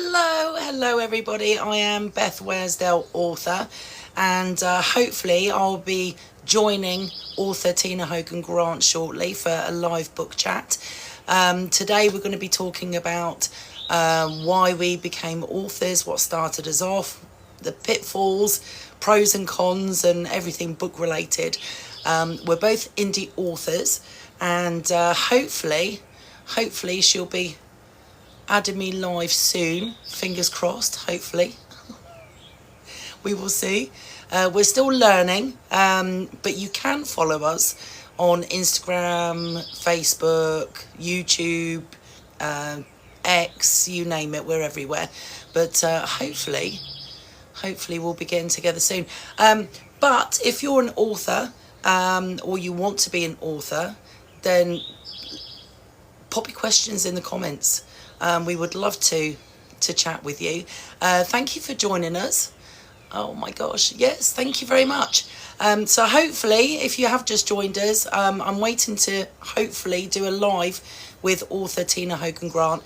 Hello everybody. I am Beth Waresdale, author, and hopefully I'll be joining author Tina Hogan Grant shortly for a live book chat. Today we're going to be talking about why we became authors, what started us off, the pitfalls, pros and cons, and everything book related. We're both indie authors, and hopefully she'll be adding me live soon. Fingers crossed, hopefully. We will see. We're still learning, but you can follow us on Instagram, Facebook, YouTube, X, you name it, we're everywhere. But hopefully we'll be getting together soon. But if you're an author, or you want to be an author, then pop your questions in the comments. We would love to chat with you. Thank you for joining us. Oh my gosh, yes, thank you very much. So hopefully, if you have just joined us, I'm waiting to hopefully do a live with author Tina Hogan Grant.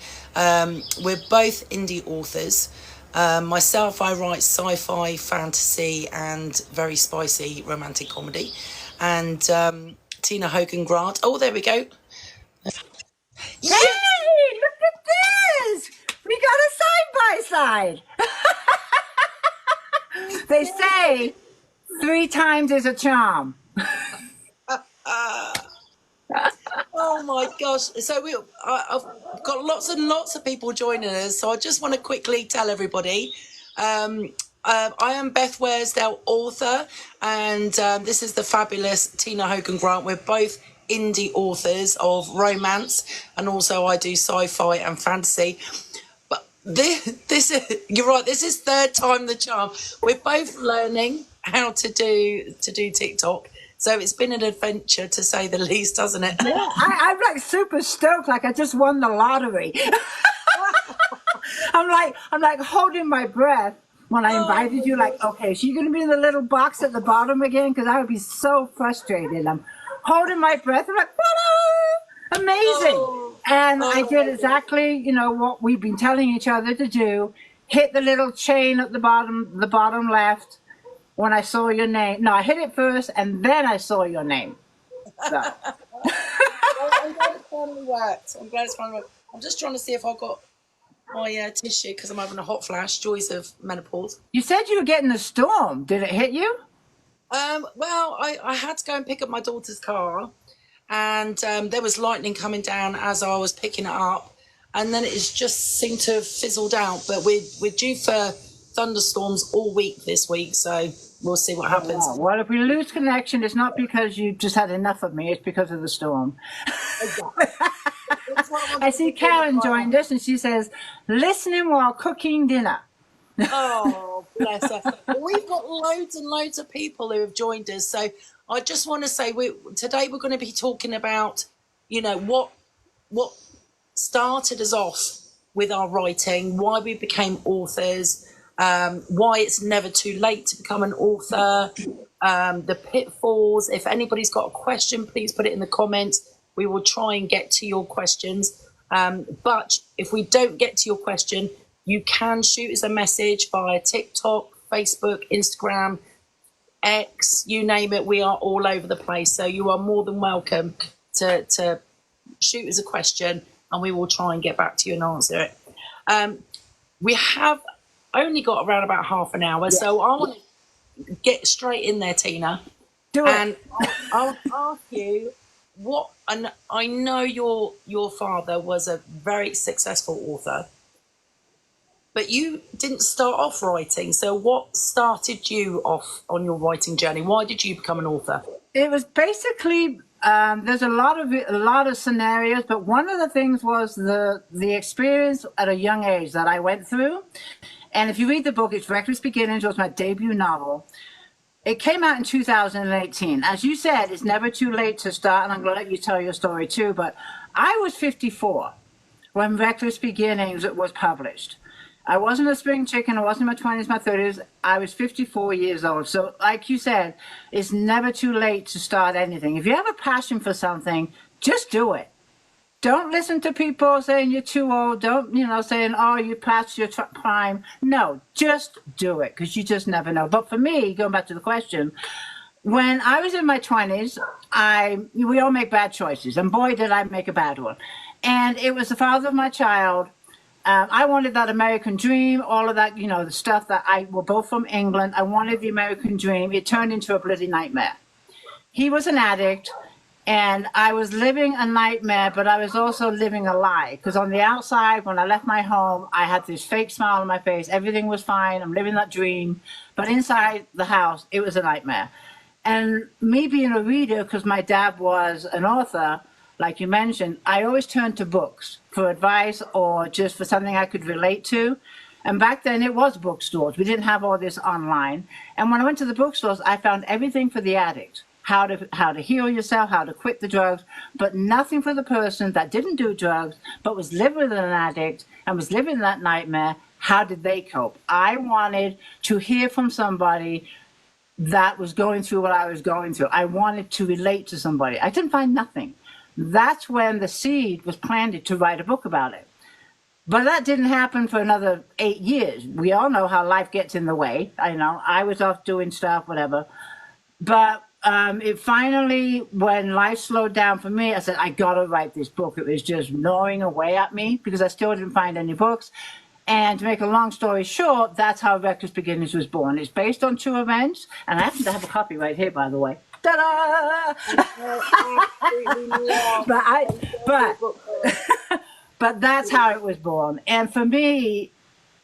We're both indie authors. Myself, I write sci-fi, fantasy, and very spicy romantic comedy. And Tina Hogan Grant, oh, there we go. Yeah. Hey, look at this! We got a side by side. They say 3 times is a charm. Oh my gosh! So I've got lots and lots of people joining us. So I just want to quickly tell everybody, I am Beth Waresdale, author, and this is the fabulous Tina Hogan Grant. We're both indie authors of romance, and also I do sci-fi and fantasy. But this you're right. This is 3rd time the charm. We're both learning how to do TikTok. So it's been an adventure, to say the least, hasn't it? Yeah, I'm like super stoked, like I just won the lottery. I'm like holding my breath when I invited you. Like, okay, so you're gonna be in the little box at the bottom again? Because I would be so frustrated. I'm holding my breath. I'm like, ta-da! Amazing. And I did exactly, what we've been telling each other to do. Hit the little chain at the bottom left. When I saw your name. No, I hit it first, and then I saw your name. So. I'm glad it finally worked. I'm just trying to see if I got my tissue, because I'm having a hot flash. Joys of menopause. You said you were getting a storm. Did it hit you? Well, I had to go and pick up my daughter's car, and there was lightning coming down as I was picking it up, and then it just seemed to have fizzled out. But we're due for thunderstorms all week this week, so we'll see what happens. Oh, well, if we lose connection, it's not because you just had enough of me, it's because of the storm. Exactly. I see Karen joined us, and she says, listening while cooking dinner. Oh, bless her. We've got loads and loads of people who have joined us, so I just want to say today we're going to be talking about, what started us off with our writing, why we became authors, why it's never too late to become an author, the pitfalls. If anybody's got a question, please put it in the comments. We will try and get to your questions. But if we don't get to your question, you can shoot us a message via TikTok, Facebook, Instagram, X, you name it. We are all over the place. So you are more than welcome to shoot us a question, and we will try and get back to you and answer it. We have only got around about half an hour, so I want to get straight in there, Tina. Do it. And I'll ask you and I know your father was a very successful author, but you didn't start off writing. So what started you off on your writing journey? Why did you become an author? It was basically there's a lot of scenarios, but one of the things was the experience at a young age that I went through. And if you read the book, it's Reckless Beginnings. It was my debut novel. It came out in 2018. As you said, it's never too late to start, and I'm going to let you tell your story too. But I was 54 when Reckless Beginnings was published. I wasn't a spring chicken. I wasn't in my 20s, my 30s. I was 54 years old. So like you said, it's never too late to start anything. If you have a passion for something, just do it. Don't listen to people saying you're too old. Don't, saying, oh, you passed your prime. No, just do it, because you just never know. But for me, going back to the question, when I was in my 20s, we all make bad choices. And boy, did I make a bad one. And it was the father of my child. I wanted that American dream, all of that, the stuff we're both from England. I wanted the American dream. It turned into a bloody nightmare. He was an addict, and I was living a nightmare, but I was also living a lie. Because on the outside, when I left my home, I had this fake smile on my face. Everything was fine. I'm living that dream. But inside the house, it was a nightmare. And me being a reader, because my dad was an author, like you mentioned, I always turned to books for advice or just for something I could relate to. And back then it was bookstores. We didn't have all this online. And when I went to the bookstores, I found everything for the addict. How to heal yourself, how to quit the drugs, but nothing for the person that didn't do drugs, but was living with an addict and was living that nightmare. How did they cope? I wanted to hear from somebody that was going through what I was going through. I wanted to relate to somebody. I didn't find nothing. That's when the seed was planted to write a book about it. But that didn't happen for another 8 years. We all know how life gets in the way. I was off doing stuff, whatever. But it finally, when life slowed down for me, I said, I gotta write this book. It was just gnawing away at me because I still didn't find any books. And to make a long story short, that's how Reckless Beginnings was born. It's based on true events, and I happen to have a copy right here, by the way. Ta-da! but that's how it was born. And for me,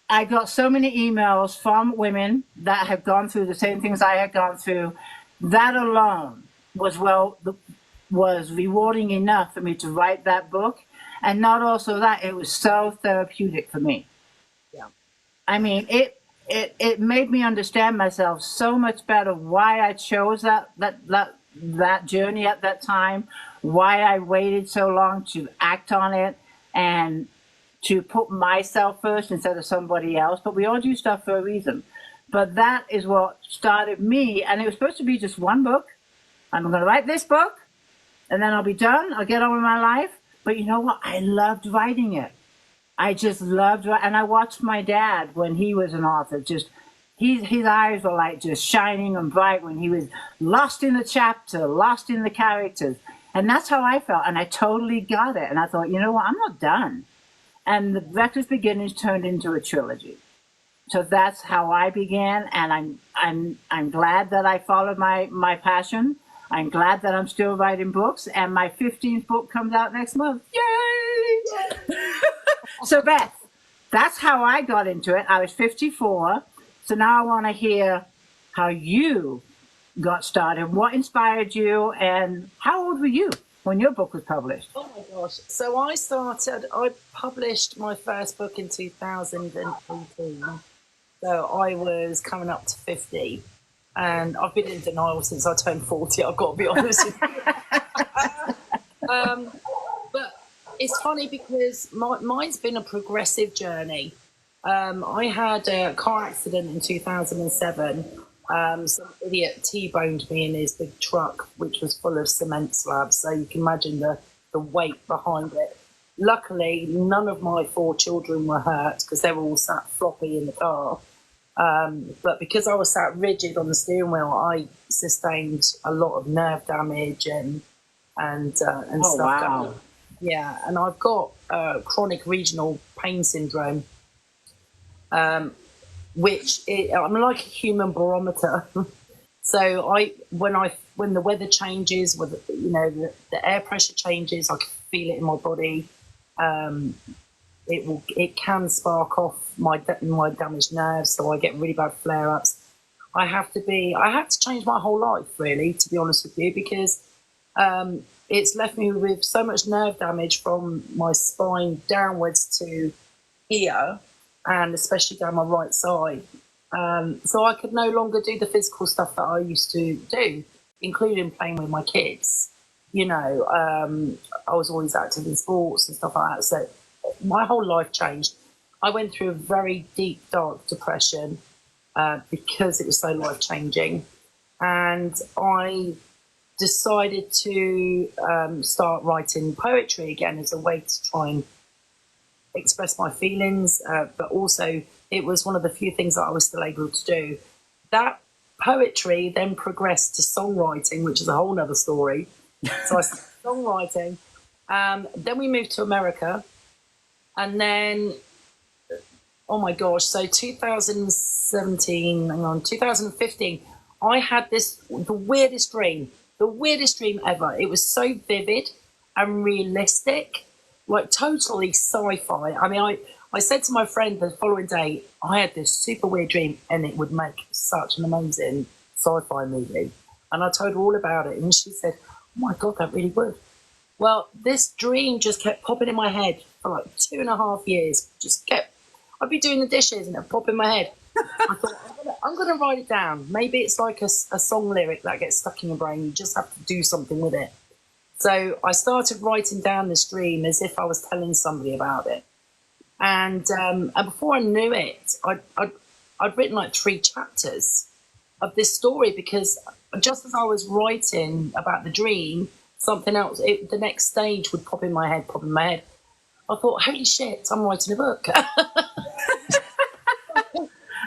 I got so many emails from women that have gone through the same things I had gone through. That alone was rewarding enough for me to write that book. And not also that, it was so therapeutic for me. Yeah. I mean, it made me understand myself so much better, why I chose that journey at that time, why I waited so long to act on it and to put myself first instead of somebody else. But we all do stuff for a reason. But that is what started me. And it was supposed to be just one book. I'm going to write this book and then I'll be done. I'll get on with my life. But you know what? I loved writing it. I just loved it. And I watched my dad when he was an author. Just his eyes were like just shining and bright when he was lost in the chapter, lost in the characters. And that's how I felt. And I totally got it. And I thought, you know what? I'm not done. And the Reckless Beginnings turned into a trilogy. So that's how I began, and I'm glad that I followed my passion. I'm glad that I'm still writing books, and my 15th book comes out next month. Yay! So Beth, that's how I got into it. I was 54, so now I want to hear how you got started, what inspired you, and how old were you when your book was published? Oh my gosh. So I published my first book in 2018. So I was coming up to 50, and I've been in denial since I turned 40, I've got to be honest with you. But it's funny because mine's been a progressive journey. I had a car accident in 2007. Some idiot T-boned me in his big truck, which was full of cement slabs. So you can imagine the weight behind it. Luckily, none of my 4 children were hurt because they were all sat floppy in the car. But because I was sat rigid on the steering wheel, I sustained a lot of nerve damage and stuff. Wow. Yeah, and I've got chronic regional pain syndrome, which I'm like a human barometer. So when the weather changes, when the air pressure changes, I can feel it in my body. It can spark off my damaged nerves, so I get really bad flare-ups. I have to change my whole life, really, to be honest with you, because it's left me with so much nerve damage from my spine downwards to here, and especially down my right side. So I could no longer do the physical stuff that I used to do, including playing with my kids. I was always active in sports and stuff like that. So my whole life changed. I went through a very deep, dark depression because it was so life-changing. And I decided to start writing poetry again as a way to try and express my feelings, but also it was one of the few things that I was still able to do. That poetry then progressed to songwriting, which is a whole nother story. So I started songwriting. Then we moved to America, and then, oh my gosh, so 2015, I had the weirdest dream ever. It was so vivid and realistic, like totally sci-fi. I mean, I said to my friend the following day, I had this super weird dream and it would make such an amazing sci-fi movie. And I told her all about it, and she said, oh my God, that really would. Well, this dream just kept popping in my head for like 2.5 years. I'd be doing the dishes and it'd pop in my head. I thought, I'm going to write it down. Maybe it's like a song lyric that gets stuck in your brain. You just have to do something with it. So I started writing down this dream as if I was telling somebody about it. And before I knew it, I'd written like 3 chapters of this story, because just as I was writing about the dream, something else, the next stage would pop in my head. I thought, holy shit, I'm writing a book.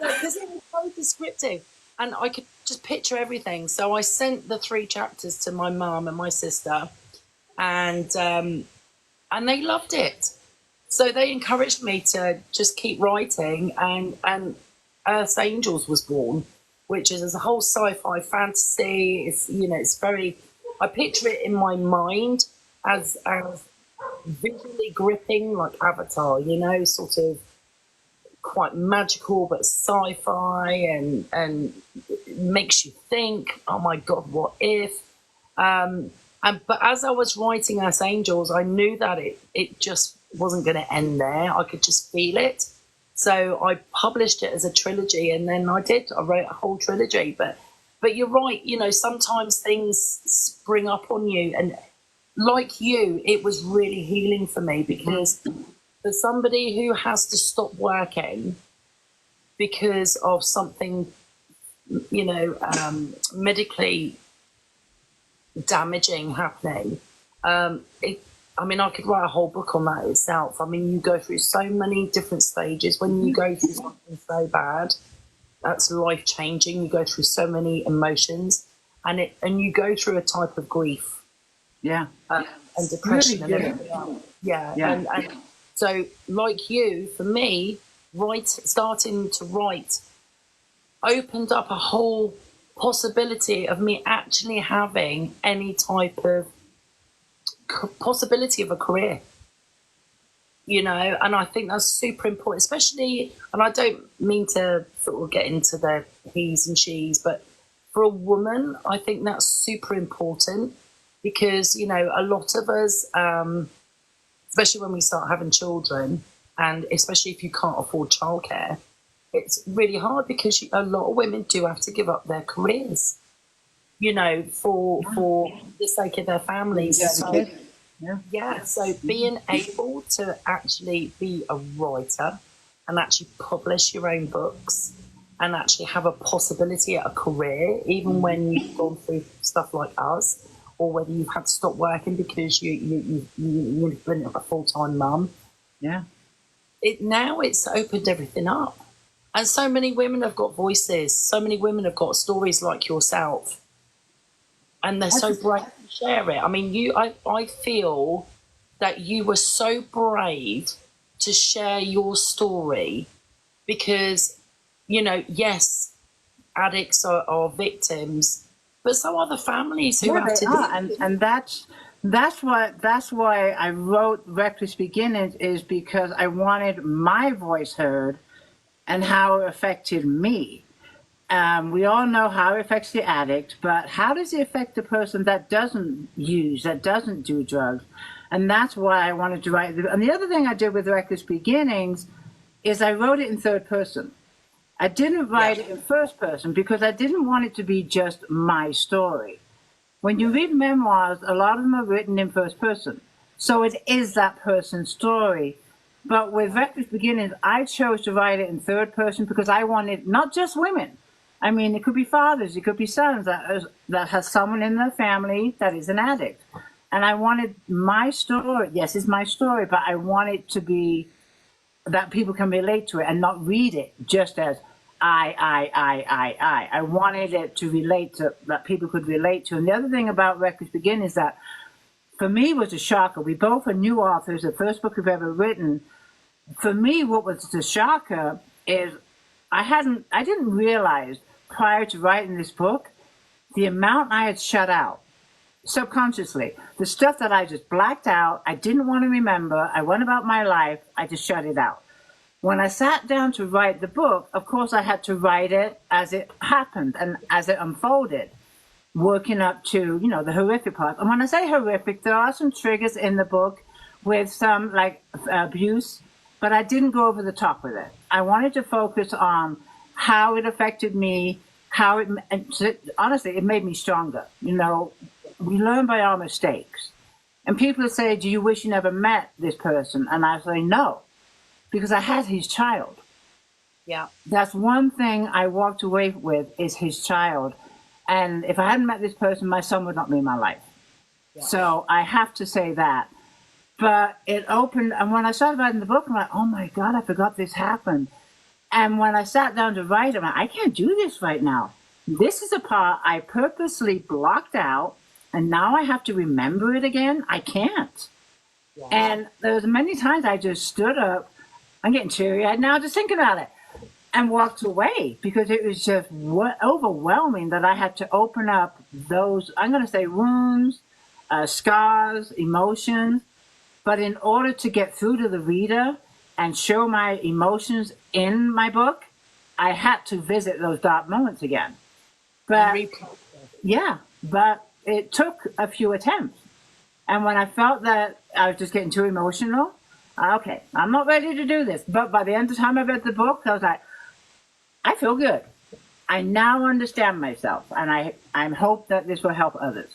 Because it was so descriptive and I could just picture everything. So I sent the 3 chapters to my mum and my sister, and they loved it. So they encouraged me to just keep writing, and Earth's Angels was born, which is a whole sci-fi fantasy. It's, you know, it's very, I picture it in my mind as visually gripping, like Avatar, you know, sort of quite magical but sci-fi, and it makes you think, oh my God, what if? But as I was writing Earth's Angels, I knew that it just wasn't going to end there. I could just feel it. So I published it as a trilogy, and then I wrote a whole trilogy. But you're right, you know, sometimes things spring up on you, and like you, it was really healing for me, because for somebody who has to stop working because of something, you know, medically damaging happening, I mean, I could write a whole book on that itself. I mean, you go through so many different stages. When you go through something so bad, that's life-changing. You go through so many emotions, and you go through a type of grief. Yeah. And depression and everything else. Yeah. And so, like you, for me, starting to write opened up a whole possibility of me actually having any type of possibility of a career, you know. And I think that's super important, especially, and I don't mean to sort of get into the he's and she's, but for a woman, I think that's super important, because, you know, a lot of us, especially when we start having children, and especially if you can't afford childcare, it's really hard, because a lot of women do have to give up their careers, you know, for the sake of their families. So being able to actually be a writer and actually publish your own books and actually have a possibility at a career, even when you've gone through stuff like us, or whether you've had to stop working because you've been a full-time mum. Yeah. Now it's opened everything up. And so many women have got voices. So many women have got stories like yourself. And they're so brave to share it. I mean, I feel that you were so brave to share your story, because, you know, yes, addicts are victims, but so are the families who have to do. And that's why I wrote Reckless Beginnings, is because I wanted my voice heard and how it affected me. We all know how it affects the addict, but how does it affect the person that doesn't use, that doesn't do drugs? And that's why I wanted to write. And the other thing I did with Reckless Beginnings is I wrote it in 3rd person. I didn't write it in 1st person because I didn't want it to be just my story. When you read memoirs, a lot of them are written in 1st person. So it is that person's story. But with Reckless Beginnings, I chose to write it in 3rd person because I wanted not just women. I mean, it could be fathers, it could be sons that has someone in their family that is an addict. And I wanted my story, yes, it's my story, but I want it to be that people can relate to it and not read it just as I. I wanted it to relate to, that people could relate to. And the other thing about Reckless Begin is that for me was a shocker. We both are new authors, the first book we've ever written. For me, what was the shocker is I didn't realize prior to writing this book the amount I had shut out subconsciously. The stuff that I just blacked out, I didn't want to remember. I went about my life, I just shut it out. When I sat down to write the book, of course I had to write it as it happened and as it unfolded, working up to, you know, the horrific part. And when I say horrific, there are some triggers in the book with some like abuse, but I didn't go over the top with it. I wanted to focus on how it affected me, how it, honestly, it made me stronger. You know, we learn by our mistakes. And people say, do you wish you never met this person? And I say, no, because I had his child. Yeah. That's one thing I walked away with is his child. And if I hadn't met this person, my son would not be in my life. Yeah. So I have to say that. But it opened, and when I started writing the book, I'm like, oh my God, I forgot this happened. And when I sat down to write, I'm like, I can't do this right now. This is a part I purposely blocked out, and now I have to remember it again. I can't. Yeah. And there's many times I just stood up, I'm getting teary-eyed now just thinking about it, and walked away because it was just overwhelming that I had to open up those, I'm going to say wounds, scars, emotions. But in order to get through to the reader and show my emotions in my book, I had to visit those dark moments again. But yeah, but it took a few attempts. And when I felt that I was just getting too emotional, okay, I'm not ready to do this. But by the end of the time I read the book, I was like, I feel good. I now understand myself, and I hope that this will help others.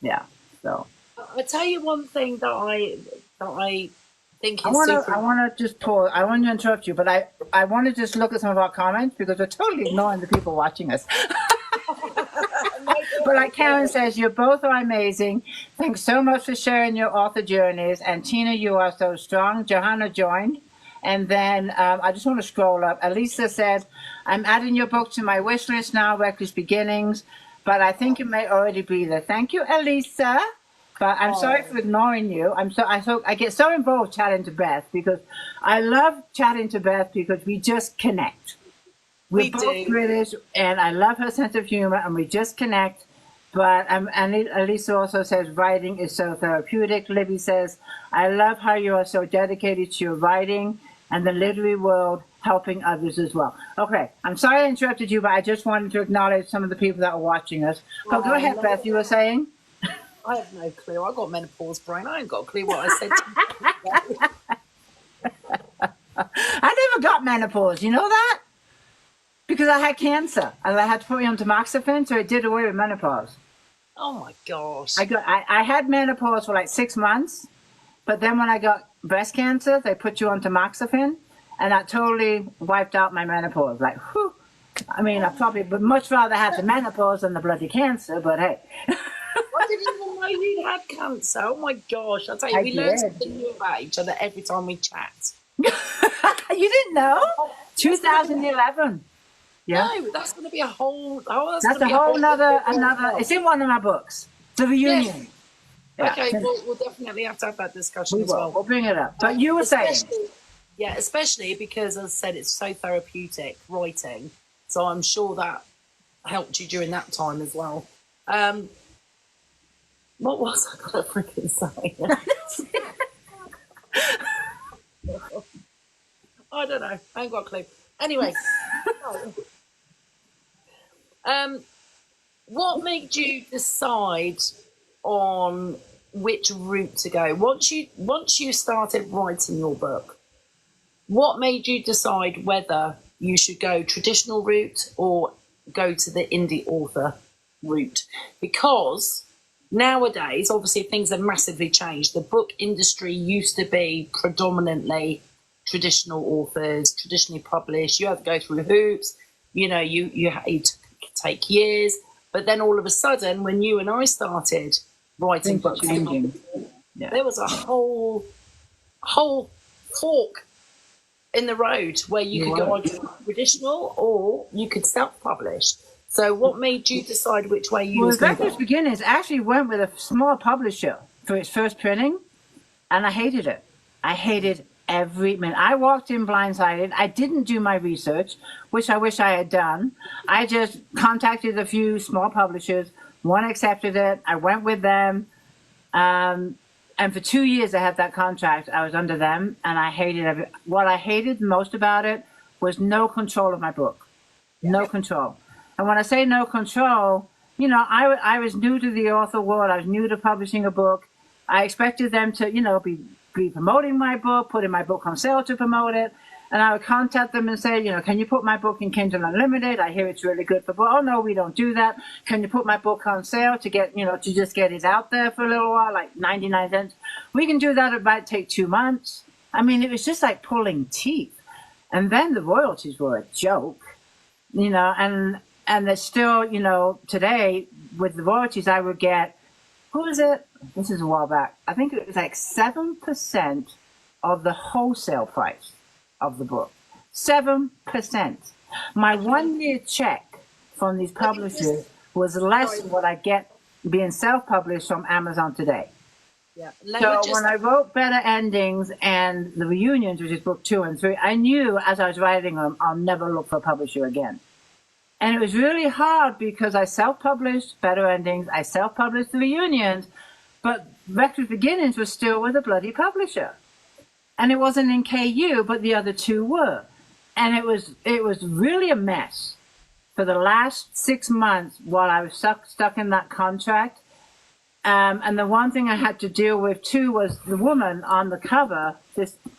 Yeah, so. I'll tell you one thing that I think is I want to just pause. I want to interrupt you, but I want to just look at some of our comments because we're totally ignoring the people watching us. But like Karen says, you both are amazing. Thanks so much for sharing your author journeys. And Tina, you are so strong. Johanna joined. And then I just want to scroll up. Elisa said, I'm adding your book to my wish list now, Reckless Beginnings, but I think it may already be there. Thank you, Elisa. But I'm sorry for ignoring you. I get so involved chatting to Beth because I love chatting to Beth because we just connect. We're both British, and I love her sense of humor, and we just connect. But and Elisa also says writing is so therapeutic. Libby says, I love how you are so dedicated to your writing and the literary world, helping others as well. Okay, I'm sorry I interrupted you, but I just wanted to acknowledge some of the people that are watching us. But go ahead, Beth. You were saying. I have no clue. I got menopause brain. I ain't got a clue what I said to you. I never got menopause. You know that? Because I had cancer and I had to put me on tamoxifen, so it did away with menopause. Oh my gosh. I had menopause for like 6 months, but then when I got breast cancer, they put you on tamoxifen, and that totally wiped out my menopause. Like, whew. I mean, I probably would much rather have the menopause than the bloody cancer, but hey. I didn't even know you had cancer. Oh my gosh. I'll tell you, we learn something new about each other every time we chat. You didn't know? 2011. Yeah. No, that's going to be a whole... that's a whole another... It's in one of my books. The reunion. Yes. Yeah. Okay, we'll definitely have to have that discussion as well. We'll bring it up. But you were saying... Yeah, especially because, as I said, it's so therapeutic, writing. So I'm sure that helped you during that time as well. What was I going to freaking say? I don't know. I ain't got a clue. Anyway. What made you decide on which route to go? Once you started writing your book, what made you decide whether you should go traditional route or go to the indie author route? Because nowadays, obviously, things have massively changed. The book industry used to be predominantly traditional authors, traditionally published. You had to go through hoops. You know, you took take years. But then all of a sudden, when you and I started writing Things are books, changing. Yeah. there was a whole fork in the road where you could go either traditional or you could self-publish. So what made you decide which way you was going to Reckless go? Beginnings actually went with a small publisher for its first printing, and I hated it. I hated every minute. I walked in blindsided. I didn't do my research, which I wish I had done. I just contacted a few small publishers. One accepted it. I went with them. And for 2 years, I had that contract. I was under them, and I hated it. What I hated most about it was no control of my book. No control. And when I say no control, you know, I was new to the author world. I was new to publishing a book. I expected them to, you know, be promoting my book, putting my book on sale to promote it. And I would contact them and say, you know, can you put my book in Kindle Unlimited? I hear it's really good for book. Oh, no, we don't do that. Can you put my book on sale to get, you know, to just get it out there for a little while, like 99 cents? We can do that. It might take 2 months. I mean, it was just like pulling teeth. And then the royalties were a joke, you know, and there's still, you know, today with the royalties I would get, who is it? This is a while back. I think it was like 7% of the wholesale price of the book. 7%. My 1 year check from these publishers was less than what I get being self-published from Amazon today. Yeah. So when I wrote Better Endings and The Reunions, which is book 2 and 3, I knew as I was writing them, I'll never look for a publisher again. And it was really hard because I self-published Better Endings, I self-published The Reunions, but Reckless Beginnings was still with a bloody publisher. And it wasn't in KU, but the other two were. And it was really a mess for the last 6 months while I was stuck in that contract. And the one thing I had to deal with too was the woman on the cover,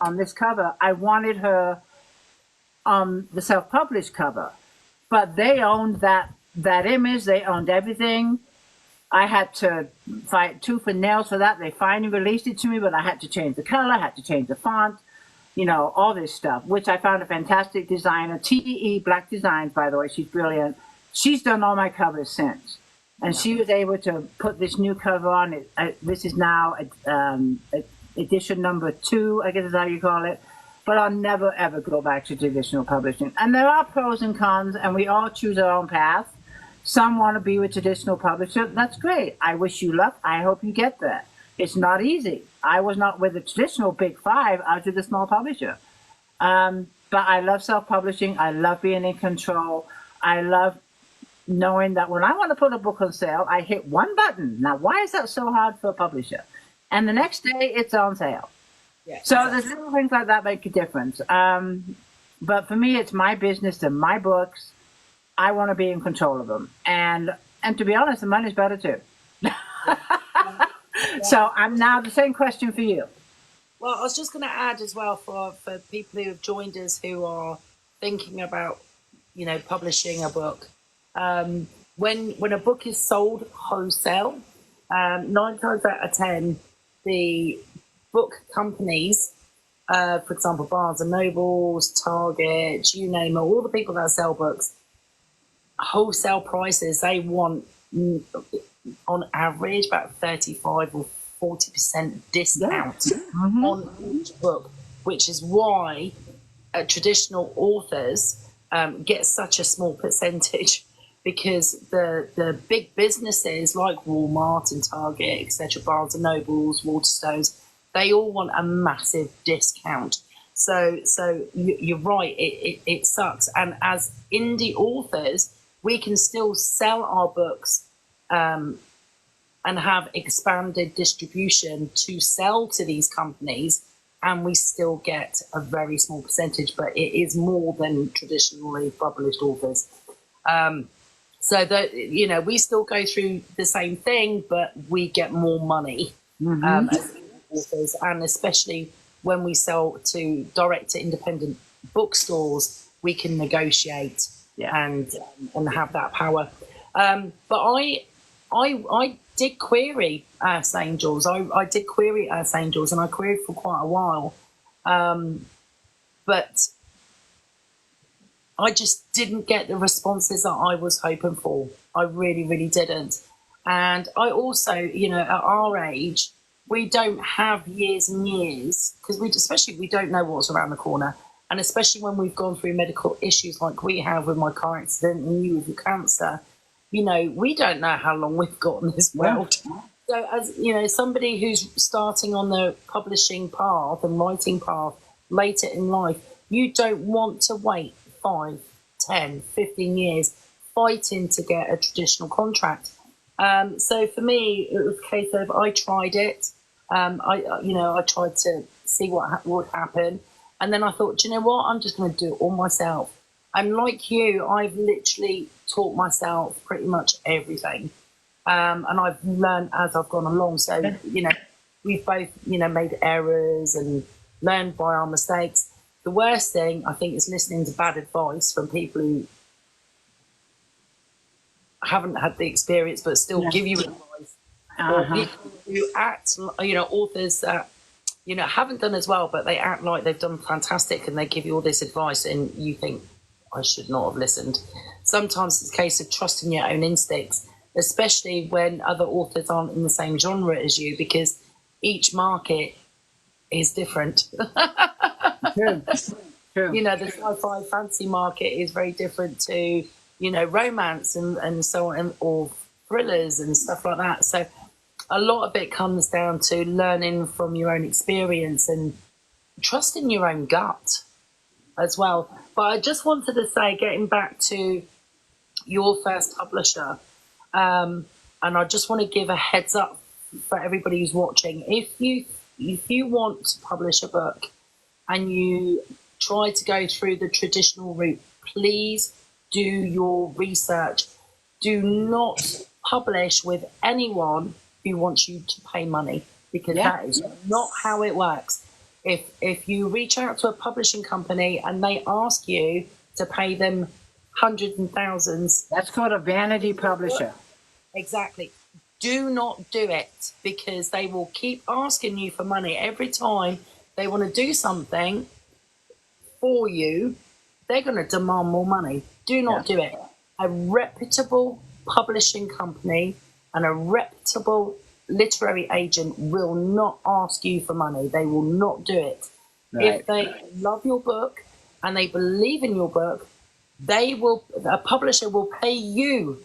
on this cover, I wanted her on the self-published cover. But they owned that image, they owned everything. I had to fight tooth and nail for that. They finally released it to me, but I had to change the color, I had to change the font, you know, all this stuff, which I found a fantastic designer. TEE Black Designs, by the way, she's brilliant. She's done all my covers since. And she was able to put this new cover on it. This is now edition number 2, I guess is how you call it. But I'll never, ever go back to traditional publishing. And there are pros and cons, and we all choose our own path. Some want to be with traditional publisher. That's great. I wish you luck. I hope you get there. It's not easy. I was not with the traditional big 5. I was with a small publisher. But I love self-publishing. I love being in control. I love knowing that when I want to put a book on sale, I hit one button. Now, why is that so hard for a publisher? And the next day, it's on sale. Yeah, so exactly. There's little things like that make a difference. But for me, it's my business and my books. I want to be in control of them. And to be honest, the money's better too. So I'm now the same question for you. Well, I was just going to add as well for people who have joined us who are thinking about, you know, publishing a book. When a book is sold wholesale, 9 times out of 10, the book companies, for example, Barnes and Nobles, Target, you name it, all the people that sell books, wholesale prices, they want on average about 35 or 40% discount on each book, which is why traditional authors get such a small percentage, because the big businesses like Walmart and Target, etc., Barnes and Nobles, Waterstones, they all want a massive discount. So you're right, it sucks. And as indie authors, we can still sell our books and have expanded distribution to sell to these companies, and we still get a very small percentage, but it is more than traditionally published authors. So that, you know, we still go through the same thing, but we get more money as authors, and especially when we sell to direct to independent bookstores, we can negotiate and have that power. But I did query Earth's Angels. I did query Earth's Angels, and I queried for quite a while. But I just didn't get the responses that I was hoping for. I really, really didn't. And I also, you know, at our age, we don't have years and years because especially we don't know what's around the corner. And especially when we've gone through medical issues like we have with my car accident and you with your cancer, you know, we don't know how long we've got in this world. So, as you know, somebody who's starting on the publishing path and writing path later in life, you don't want to wait 5, 10, 15 years fighting to get a traditional contract. So for me, it was a case of I tried it. I tried to see what would happen, and then I thought, do you know what? I'm just going to do it all myself. And like you, I've literally taught myself pretty much everything, and I've learned as I've gone along. So you know, we've both made errors and learned by our mistakes. The worst thing I think is listening to bad advice from people who haven't had the experience but still give you advice, or people who act, authors that haven't done as well, but they act like they've done fantastic and they give you all this advice and you think, I should not have listened. Sometimes it's a case of trusting your own instincts, especially when other authors aren't in the same genre as you, because each market is different. True. You know, the sci-fi fantasy market is very different to, romance and so on, or thrillers and stuff like that. So a lot of it comes down to learning from your own experience and trusting your own gut as well. But I just wanted to say, getting back to your first publisher, and I just want to give a heads up for everybody who's watching. If you want to publish a book and you try to go through the traditional route, please do your research. Do not publish with anyone who wants you to pay money, because that is not how it works. If you reach out to a publishing company and they ask you to pay them hundreds and thousands, that's called a vanity publisher. Exactly. Do not do it, because they will keep asking you for money every time they want to do something for you. They're going to demand more money. Do not do it. A reputable publishing company and a reputable literary agent will not ask you for money. They will not do it. Right. If they love your book and they believe in your book, a publisher will pay you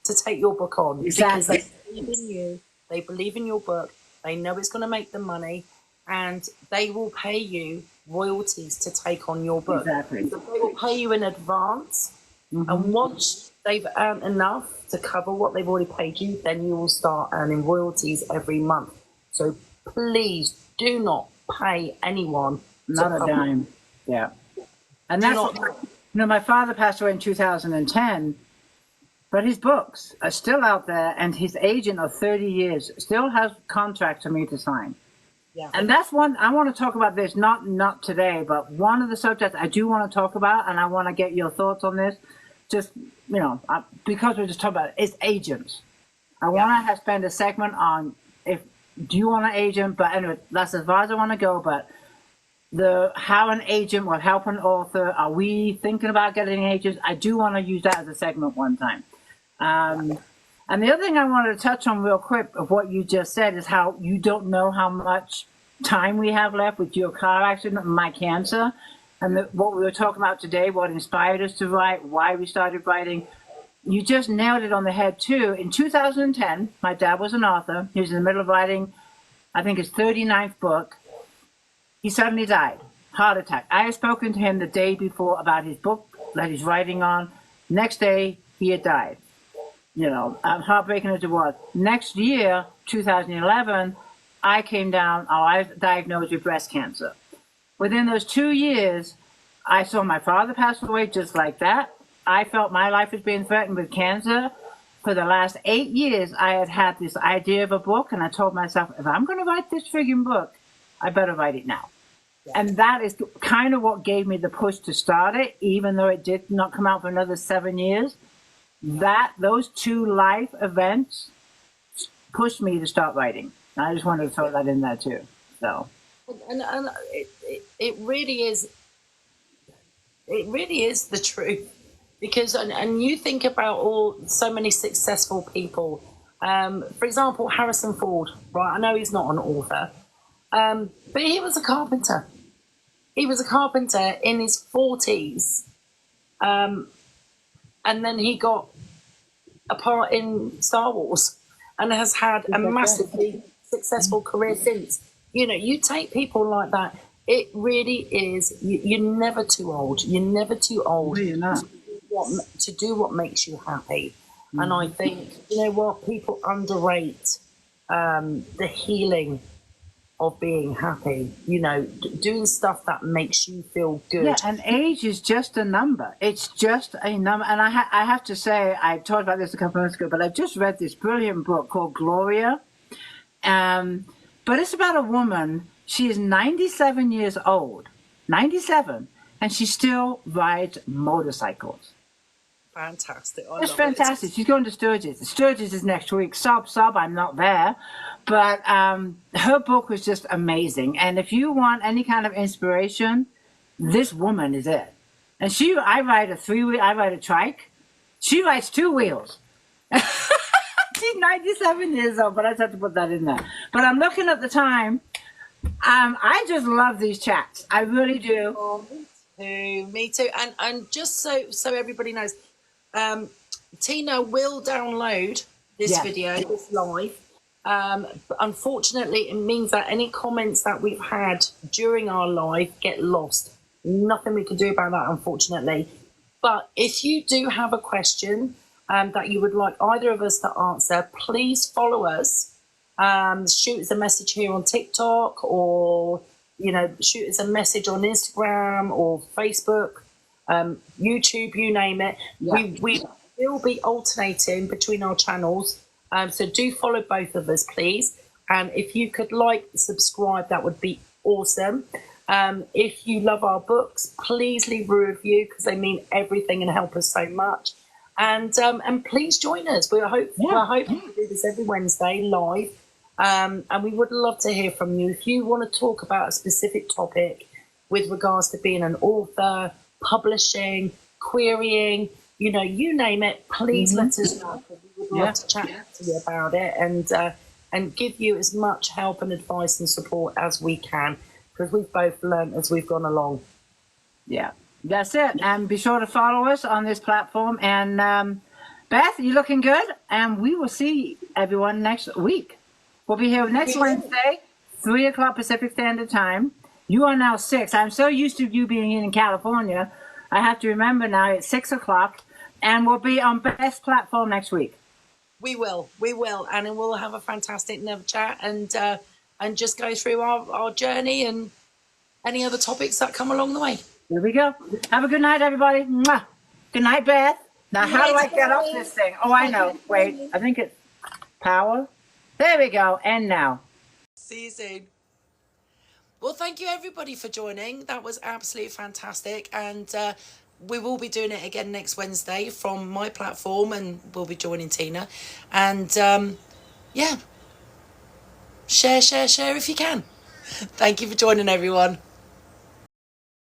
to take your book on. Exactly. Because they believe in you, they believe in your book, they know it's going to make them money, and they will pay you royalties to take on your book. Exactly. So they will pay you in advance, and once they've earned enough to cover what they've already paid you, then you will start earning royalties every month. So please do not pay anyone. Not a dime. Yeah. And that's my father passed away in 2010, but his books are still out there, and his agent of 30 years still has contracts for me to sign. Yeah. And that's one, I want to talk about this, not today, but one of the subjects I do want to talk about, and I want to get your thoughts on this, just, because we're just talking about it, is agents. I want to spend a segment on do you want an agent, but anyway, that's as far as I want to go, but how an agent will help an author. Are we thinking about getting agents? I do want to use that as a segment one time. And the other thing I wanted to touch on real quick of what you just said is how you don't know how much time we have left with your car accident and my cancer. And what we were talking about today, what inspired us to write, why we started writing. You just nailed it on the head too. In 2010, my dad was an author. He was in the middle of writing, I think, his 39th book. He suddenly died, heart attack. I had spoken to him the day before about his book that he's writing on. Next day, he had died. Heartbreaking as it was. Next year, 2011, I was diagnosed with breast cancer. Within those 2 years, I saw my father pass away just like that. I felt my life was being threatened with cancer. For the last 8 years, I had this idea of a book, and I told myself, if I'm going to write this friggin' book, I better write it now. Yeah. And that is kind of what gave me the push to start it, even though it did not come out for another 7 years. Those two life events pushed me to start writing. And I just wanted to throw that in there too. So, and it really is. It really is the truth. Because, and you think about so many successful people. For example, Harrison Ford, right? I know he's not an author, but he was a carpenter. He was a carpenter in his 40s. And then he got a part in Star Wars and has had a massively successful career since. You know, you take people like that, it really is, you're never too old. You're never too old to do what makes you happy. And I think, you know what, people underrate the healing of being happy, you know, doing stuff that makes you feel good. Yeah, and age is just a number. It's just a number. And I have to say, I talked about this a couple of minutes ago, but I just read this brilliant book called Gloria. But it's about a woman. She is 97 years old, 97, and she still rides motorcycles. Fantastic. It's fantastic. She's going to Sturgis. Sturgis is next week. Sob, I'm not there. But her book was just amazing. And if you want any kind of inspiration, this woman is it. And I ride a 3-wheel, I ride a trike. She rides 2 wheels. She's 97 years old, but I just have to put that in there. But I'm looking at the time. I just love these chats. I really do. Oh, me too. And just so everybody knows, Tina will download this video, this live. But unfortunately, it means that any comments that we've had during our live get lost. Nothing we can do about that, unfortunately. But if you do have a question that you would like either of us to answer, please follow us. Shoot us a message here on TikTok, or shoot us a message on Instagram or Facebook, YouTube, you name it. Yeah. We will be alternating between our channels. So do follow both of us, please. And if you could subscribe, that would be awesome. If you love our books, please leave a review, because they mean everything and help us so much. And please join us. We're hoping to do this every Wednesday live. And we would love to hear from you. If you want to talk about a specific topic with regards to being an author, publishing, querying, you name it, please let us know. We would love to chat to you about it and give you as much help and advice and support as we can, because we've both learned as we've gone along. Yeah, that's it. And be sure to follow us on this platform. And Beth, you're looking good. And we will see everyone next week. We'll be here next Wednesday, 3 o'clock Pacific Standard Time. You are now 6. I'm so used to you being in California. I have to remember now it's 6 o'clock. And we'll be on Beth's platform next week. We will. And then we'll have a fantastic Never Chat and just go through our journey and any other topics that come along the way. Here we go. Have a good night, everybody. Mwah. Good night, Beth. Now, how do I get off this thing? Oh, I know. Wait, I think it's power. There we go. And now. See you soon. Well, thank you, everybody, for joining. That was absolutely fantastic. And we will be doing it again next Wednesday from my platform, and we'll be joining Tina. And, share if you can. Thank you for joining, everyone.